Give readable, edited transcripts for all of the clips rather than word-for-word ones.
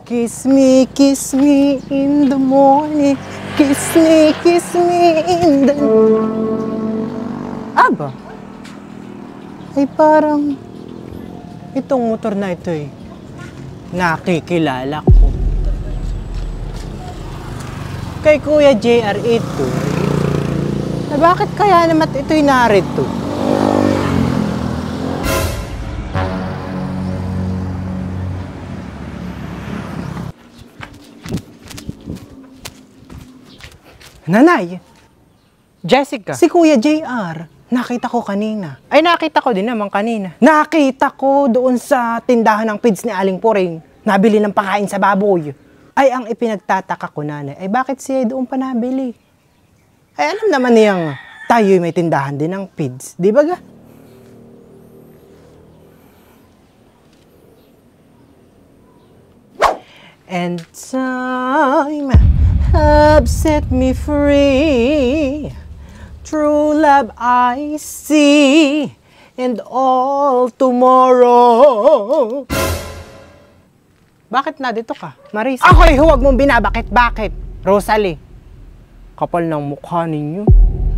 Kiss me in the morning. Kiss me in the... Aba? Ay parang itong motor na ito eh, nakikilala ko. Kay Kuya JR ito. Na bakit kaya naman ito'y narito? Nanay! Jessica! Si Kuya JR, nakita ko kanina. Ay, nakita ko din naman kanina. Nakita ko doon sa tindahan ng pids ni Aling Puring. Nabili ng pakain sa baboy. Ay, ang ipinagtataka ko, nanay, ay bakit siya doon pa nabili? Ay, alam naman niyang tayo'y may tindahan din ng pids. Di ba ga? And time have set me free. True love I see, and all tomorrow. Bakit na dito ka, Marisa? Ako'y huwag mong binabakit. Bakit? Rosalie, kapal ng mukha ninyo.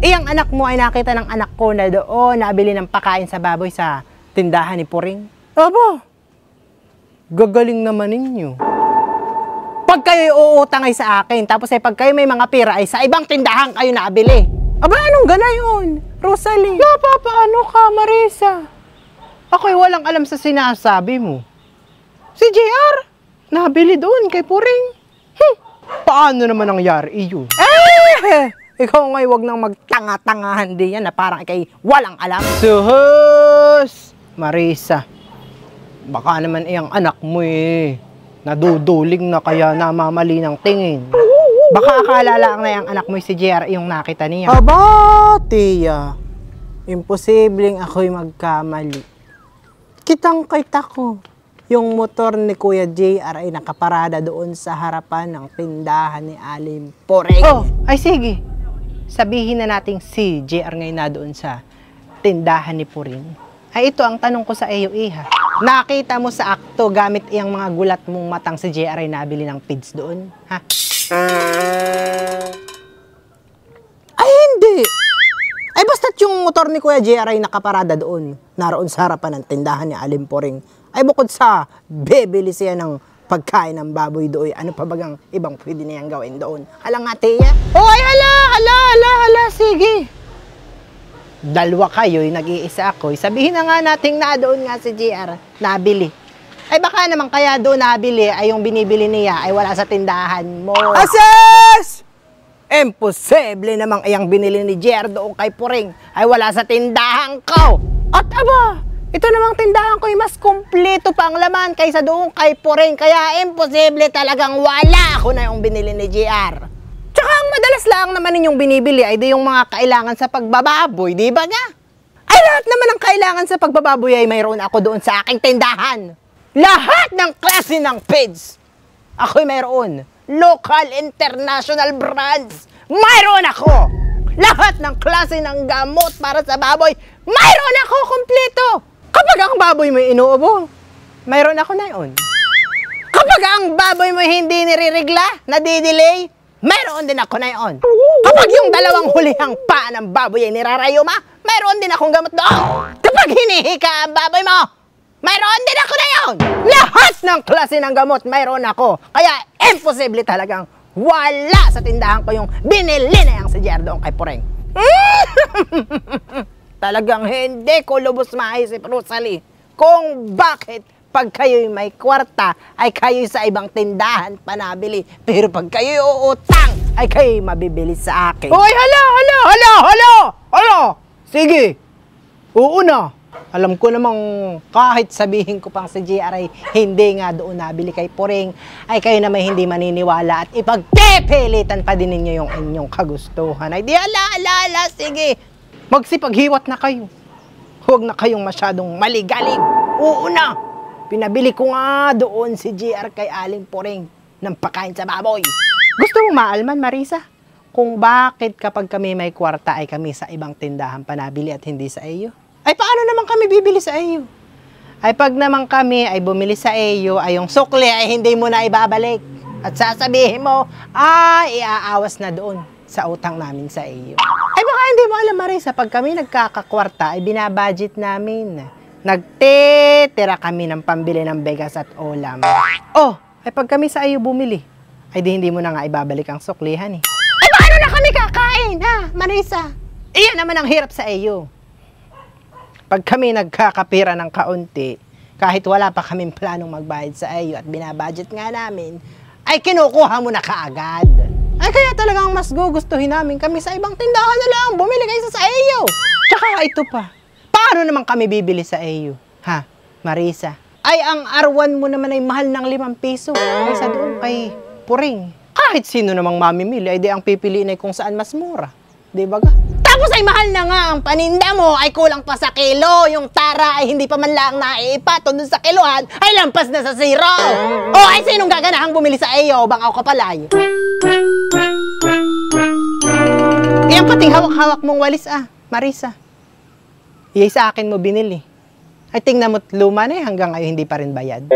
Ang anak mo ay nakita ng anak ko na doon nabili ng pakain sa baboy sa tindahan ni Puring. Aba, gagaling naman ninyo. Pag kayo uutang ay sa akin, tapos ay pag kayo may mga pira ay sa ibang tindahan kayo nabili. Aba, anong ganayon, Rosalie? Paano ka, Marisa? Ako'y walang alam sa sinasabi mo. Si JR, nabili doon kay Puring. Paano naman nangyari iyon? Ikaw nga'y wag nang magtanga-tangahan din yan na parang ikay walang alam. Suhus! Marisa, baka naman iyang anak mo eh. Naduduling na kaya namamali ng tingin. Baka akala lang na yung anak mo si JR yung nakita niya. Aba, Tia. Imposibleng ako'y magkamali. Kitang-kita ko. Yung motor ni Kuya JR ay nakaparada doon sa harapan ng tindahan ni Aling Puring. Oh, ay sige. Sabihin na nating si JR ngayon na doon sa tindahan ni Puring. Ay ito ang tanong ko sa iyo, Iha. Nakita mo sa akto gamit iyang mga gulat mong matang si JR ay nabili ng pids doon? Ha? Ay hindi! Ay basta't yung motor ni Kuya JR ay nakaparada doon. Naroon sa harapan ng tindahan ni Aling Puring. Ay bukod sa bebili siya ng pagkain ng baboy doon, ano pa bagang ibang pwede niyang gawin doon? Hala nga, Tia? Oh, ay hala, sige. Dalawa kayo'y nag-iisa ako'y. Sabihin na nga nating na doon nga si JR nabili. Ay baka naman kaya doon nabili ay yung binibili niya ay wala sa tindahan mo. Ases! Imposible namang iyang binili ni JR doon kay Puring ay wala sa tindahan ko. At aba, ito namang tindahan ko ay mas kumpleto pa ang laman kaysa doon kay Puring. Kaya imposible talagang wala ako na yung binili ni JR. Tsaka ang madalas lang naman ninyong binibili ay di yung mga kailangan sa pagbababoy, di ba nga? Ay lahat naman ng kailangan sa pagbababoy ay mayroon ako doon sa aking tindahan. Lahat ng klase ng pids. Ako'y mayroon. Local, international brands. Mayroon ako. Lahat ng klase ng gamot para sa baboy. Mayroon ako kompleto. Kapag ang baboy mo inuubo, mayroon ako na yun. Kapag ang baboy mo hindi niriregla, nadidelay, mayroon din ako na yun. Kapag yung dalawang hulihang paa ng baboy ay nirarayuma, mayroon din akong gamot doon. Kapag hinihika ang baboy mo, mayroon din ako na yun. Lahat ng klase ng gamot, mayroon ako. Kaya imposible talagang wala sa tindahan ko yung binili na yung si JR doon kay Puring. Talagang hindi ko lubos maisip, Rosalie, kung bakit pag kayo'y may kwarta, ay kayo'y sa ibang tindahan panabili. Pero pag kayo'y uutang, ay kayo'y mabibili sa akin. Hoy, hala! Sige, oo na. Alam ko namang kahit sabihin ko pang si JR ay hindi nga doon nabili kay Puring, ay kayo na may hindi maniniwala at ipagpipilitan pa din ninyo yung inyong kagustuhan. Ay di ala, sige. Magsipaghiwat na kayo. Huwag na kayong masyadong maligalig. Oo na. Pinabili ko nga doon si JR kay Aling Puring ng pakain sa baboy. Gusto mo maalman, Marisa? Kung bakit kapag kami may kwarta ay kami sa ibang tindahan panabili at hindi sa iyo? Ay paano naman kami bibili sa iyo? Ay pag naman kami ay bumili sa iyo, ay yung sukli ay hindi mo na ibabalik. At sasabihin mo, ay iaawas na doon sa utang namin sa iyo. Ay baka hindi mo alam, Marisa, pag kami nagkakakwarta, ay binabudget namin. Nagtitira kami ng pambili ng bigas at ulam. Oh, ay pag kami sa iyo bumili, ay di hindi mo na nga ibabalik ang suklihan eh. Ay paano na kami kakain, ha, Marisa? Iyan naman ang hirap sa iyo. Pag kami nagkakapira ng kaunti, kahit wala pa kaming planong magbayad sa iyo at binabudget nga namin, ay kinukuha mo na kaagad. Ay kaya talagang mas gugustuhin namin kami sa ibang tindahan na lang, bumili kaysa sa iyo. Tsaka ito pa, paano naman kami bibili sa iyo? Ha, Marisa? Ay ang arwan mo naman ay mahal ng 5 piso. Kaysa doon kay Puring. Kahit sino namang mamimili, ay di ang pipiliin ay kung saan mas mura. Di ba ga? Tapos ay mahal na nga ang paninda mo, ay kulang pa sa kilo. Yung tara ay hindi pa man lang naiipato dun sa kilohan, ay lampas na sa 0. O ay sinong gaganahang bumili sa iyo, bangaw ka palay? Iyan pating hawak-hawak mong walis Marisa. Iyay sa akin mo binili. Ay tingnan mo't luma na hanggang ngayon hindi pa rin bayad.